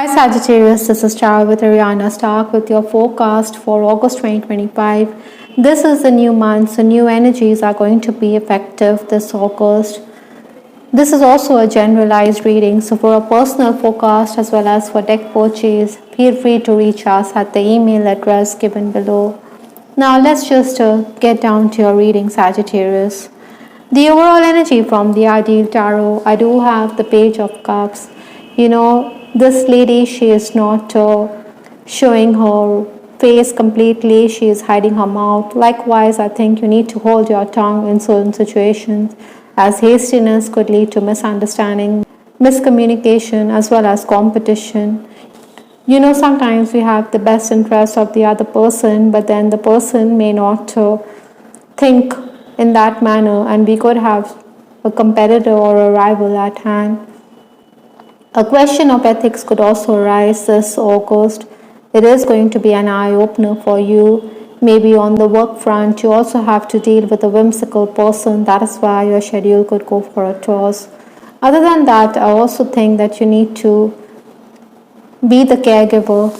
Hi Sagittarius, this is Tara with Ariana Stark with your forecast for August 2025. This is the new month, so new energies are going to be effective this August. This is also a generalized reading, so for a personal forecast as well as for deck purchase, feel free to reach us at the email address given below. Now let's just get down to your reading, Sagittarius. The overall energy from the Ideal Tarot, I do have the Page of Cups. This lady, she is not showing her face completely, she is hiding her mouth. Likewise, I think you need to hold your tongue in certain situations, as hastiness could lead to misunderstanding, miscommunication, as well as competition. Sometimes we have the best interest of the other person, but then the person may not think in that manner, and we could have a competitor or a rival at hand. A question of ethics could also arise this August. It is going to be an eye-opener for you. Maybe on the work front, you also have to deal with a whimsical person. That is why your schedule could go for a toss. Other than that, I also think that you need to be the caregiver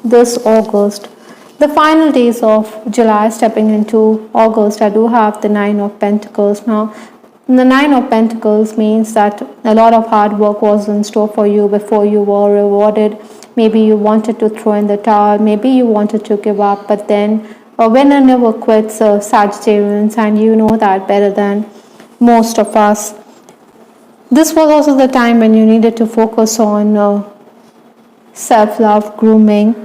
this August. The final days of July stepping into August, I do have the Nine of Pentacles. Now, the Nine of Pentacles means that a lot of hard work was in store for you before you were rewarded. Maybe you wanted to throw in the towel, maybe you wanted to give up, but then a winner never quits, Sagittarians, and you know that better than most of us. This was also the time when you needed to focus on self-love, grooming.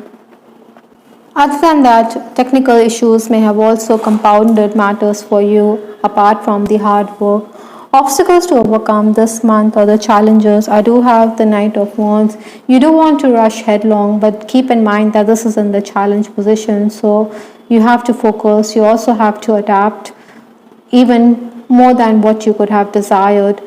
Other than that, technical issues may have also compounded matters for you apart from the hard work. Obstacles to overcome this month or the challenges, I do have the Knight of Wands. You do want to rush headlong, but keep in mind that this is in the challenge position, so you have to focus. You also have to adapt even more than what you could have desired.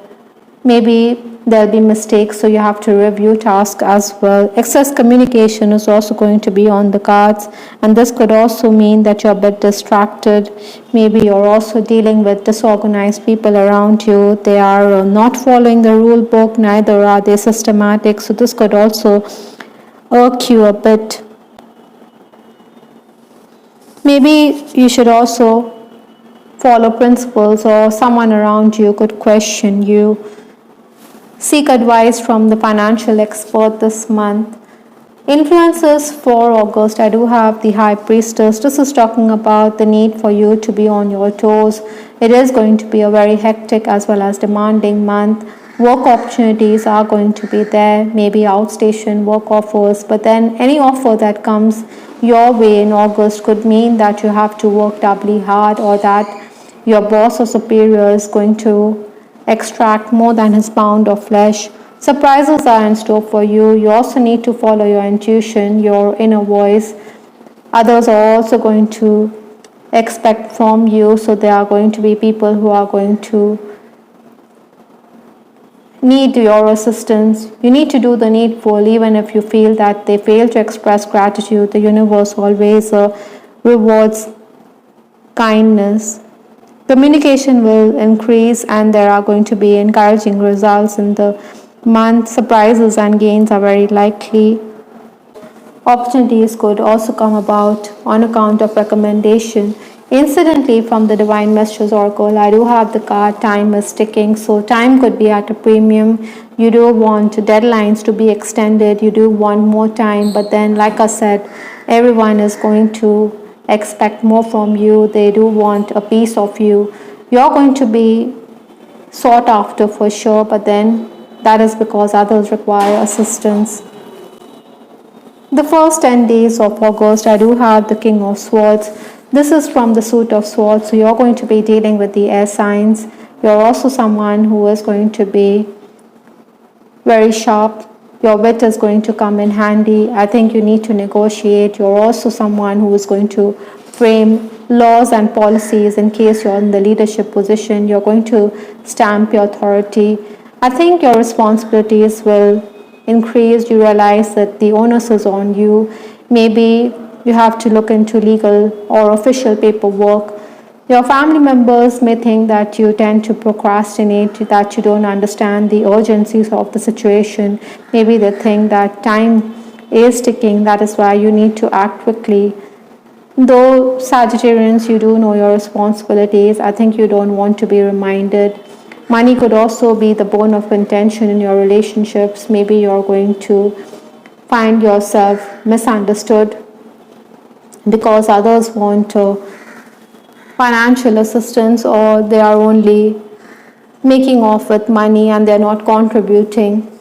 Maybe there'll be mistakes, so you have to review tasks as well. Excess communication is also going to be on the cards, and this could also mean that you're a bit distracted. Maybe you're also dealing with disorganized people around you. They are not following the rule book, neither are they systematic, so this could also irk you a bit. Maybe you should also follow principles, or someone around you could question you. Seek advice from the financial expert this month. Influences for August, I do have the High Priestess. This is talking about the need for you to be on your toes. It is going to be a very hectic as well as demanding month. Work opportunities are going to be there, maybe outstation work offers, but then any offer that comes your way in August could mean that you have to work doubly hard, or that your boss or superior is going to extract more than his pound of flesh. Surprises are in store for you. You also need to follow your intuition, your inner voice. Others are also going to expect from you, so there are going to be people who are going to need your assistance. You need to do the needful, even if you feel that they fail to express gratitude. The universe always rewards kindness. Communication will increase, and there are going to be encouraging results in the month. Surprises and gains are very likely. Opportunities could also come about on account of recommendation. Incidentally, from the Divine Messages Oracle, I do have the card Time is ticking, so time could be at a premium. You do want deadlines to be extended, you do want more time, but then like I said, everyone is going to expect more from you. They do want a piece of you. You're going to be sought after for sure, but then that is because others require assistance. The first 10 days of August, I do have the King of Swords. This is from the suit of swords, so you're going to be dealing with the air signs. You're also someone who is going to be very sharp. Your wit is going to come in handy. I think you need to negotiate. You're also someone who is going to frame laws and policies in case you're in the leadership position. You're going to stamp your authority. I think your responsibilities will increase. You realize that the onus is on you. Maybe you have to look into legal or official paperwork. Your family members may think that you tend to procrastinate, that you don't understand the urgencies of the situation. Maybe they think that time is ticking, that is why you need to act quickly. Though Sagittarians, you do know your responsibilities, I think you don't want to be reminded. Money could also be the bone of contention in your relationships. Maybe you're going to find yourself misunderstood because others want financial assistance, or they are only making off with money and they're not contributing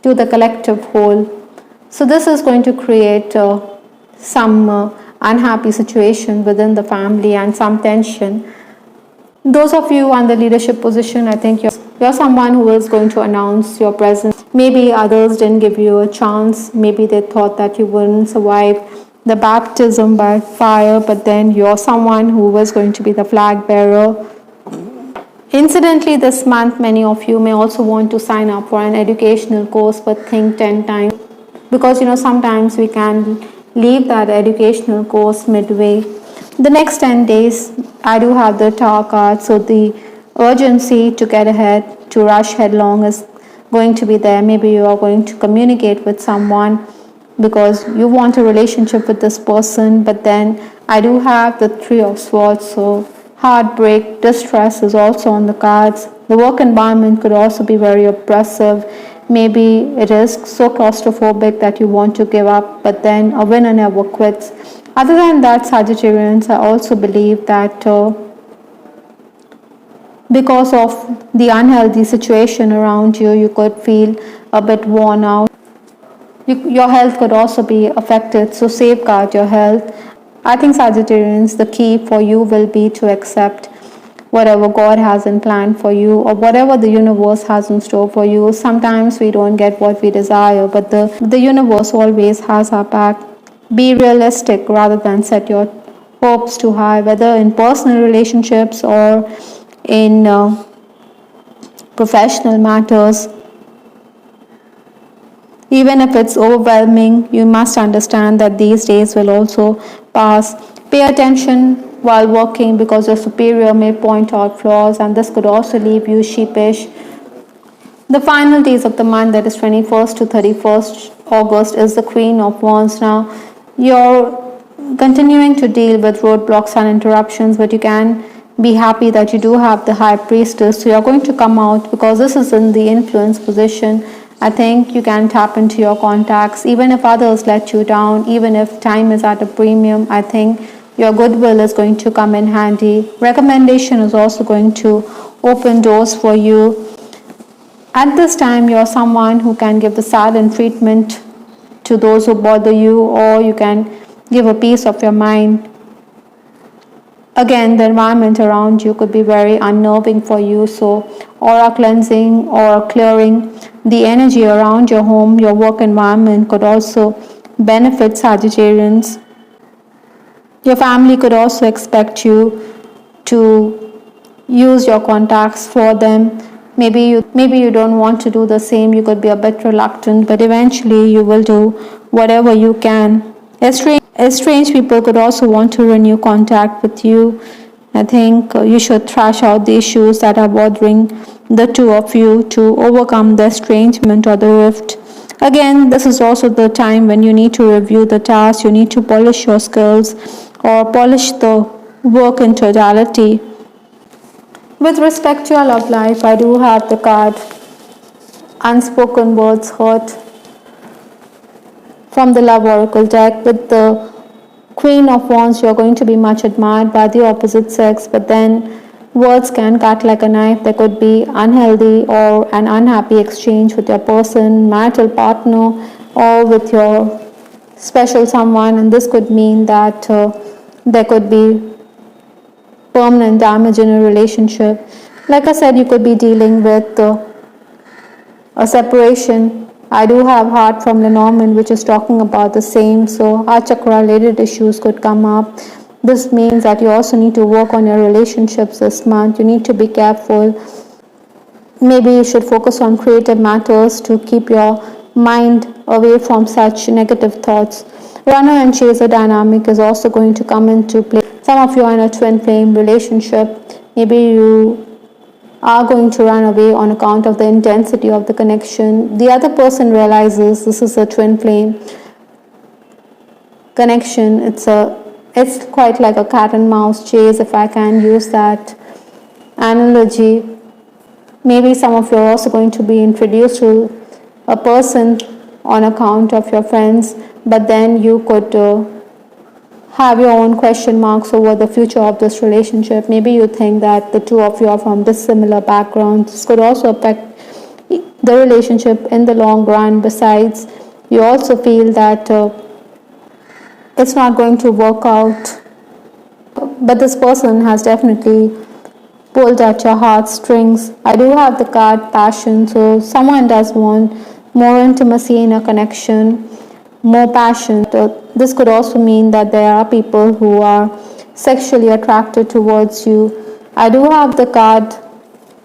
to the collective whole. So this is going to create some unhappy situation within the family and some tension. Those of you on the leadership position, I think you're someone who is going to announce your presence. Maybe others didn't give you a chance. Maybe they thought that you wouldn't survive the baptism by fire, but then you're someone who was going to be the flag bearer. Incidentally, this month, many of you may also want to sign up for an educational course, but think 10 times, because sometimes we can leave that educational course midway. The next 10 days, I do have the Tower card, so the urgency to get ahead, to rush headlong is going to be there. Maybe you are going to communicate with someone because you want a relationship with this person, but then I do have the Three of Swords, so heartbreak, distress is also on the cards. The work environment could also be very oppressive. Maybe it is so claustrophobic that you want to give up, but then a winner never quits. Other than that, Sagittarians, I also believe that because of the unhealthy situation around you, you could feel a bit worn out. Your health could also be affected, so safeguard your health. I think Sagittarians, the key for you will be to accept whatever God has in plan for you, or whatever the universe has in store for you. Sometimes we don't get what we desire, but the universe always has our back. Be realistic rather than set your hopes too high, whether in personal relationships or in professional matters. Even if it's overwhelming, you must understand that these days will also pass. Pay attention while working because your superior may point out flaws, and this could also leave you sheepish. The final days of the month, that is 21st to 31st August, is the Queen of Wands. Now, you're continuing to deal with roadblocks and interruptions, but you can be happy that you do have the High Priestess. So you're going to come out, because this is in the influence position. I think you can tap into your contacts, even if others let you down, even if time is at a premium. I think your goodwill is going to come in handy. Recommendation is also going to open doors for you. At this time, you're someone who can give the silent treatment to those who bother you, or you can give a piece of your mind. Again, the environment around you could be very unnerving for you, so aura cleansing or clearing the energy around your home, your work environment could also benefit Sagittarians. Your family could also expect you to use your contacts for them. Maybe you don't want to do the same. You could be a bit reluctant, but eventually you will do whatever you can. Estranged people could also want to renew contact with you. I think you should thrash out the issues that are bothering the two of you to overcome the estrangement or the rift. Again, this is also the time when you need to review the task, you need to polish your skills or polish the work in totality. With respect to your love life, I do have the card Unspoken Words Hurt from the Love Oracle deck. With the Queen of Wands, you're going to be much admired by the opposite sex, but then words can cut like a knife. There could be unhealthy or an unhappy exchange with your person, marital partner, or with your special someone, and this could mean that there could be permanent damage in a relationship. Like I said, you could be dealing with a separation. I do have Heart from Lenormand, which is talking about the same. So heart chakra related issues could come up. This means that you also need to work on your relationships this month. You need to be careful. Maybe you should focus on creative matters to keep your mind away from such negative thoughts. Runner and chaser dynamic is also going to come into play. Some of you are in a twin flame relationship. Maybe you are going to run away on account of the intensity of the connection. The other person realizes this is a twin flame connection. It's quite like a cat and mouse chase, if I can use that analogy. Maybe some of you are also going to be introduced to a person on account of your friends, but then you could have your own question marks over the future of this relationship. Maybe you think that the two of you are from dissimilar backgrounds. This could also affect the relationship in the long run. Besides, you also feel that it's not going to work out, but this person has definitely pulled at your heartstrings. I do have the card passion, so someone does want more intimacy in a connection, more passion. This could also mean that there are people who are sexually attracted towards you. I do have the card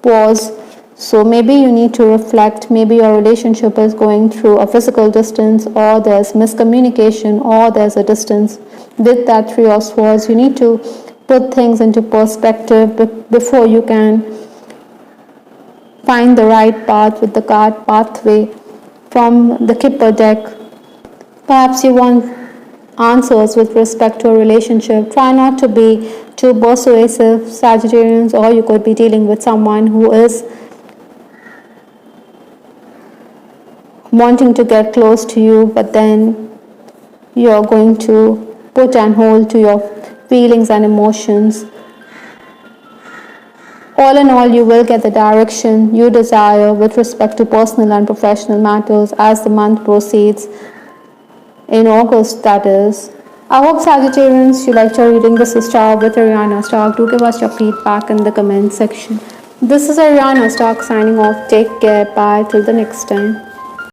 pause, so maybe you need to reflect. Maybe your relationship is going through a physical distance, or there's miscommunication, or there's a distance. With that Three of Swords, you need to put things into perspective before you can find the right path with the card Pathway from the Kipper deck. Perhaps you want answers with respect to a relationship. Try not to be too persuasive, Sagittarians, or you could be dealing with someone who is wanting to get close to you, but then you're going to put on hold to your feelings and emotions. All in all, you will get the direction you desire with respect to personal and professional matters as the month proceeds. In August, that is. I hope, Sagittarians, you liked your reading. This is Star with Ariana Stark. Do give us your feedback in the comment section. This is Ariana Stark signing off. Take care. Bye. Till the next time.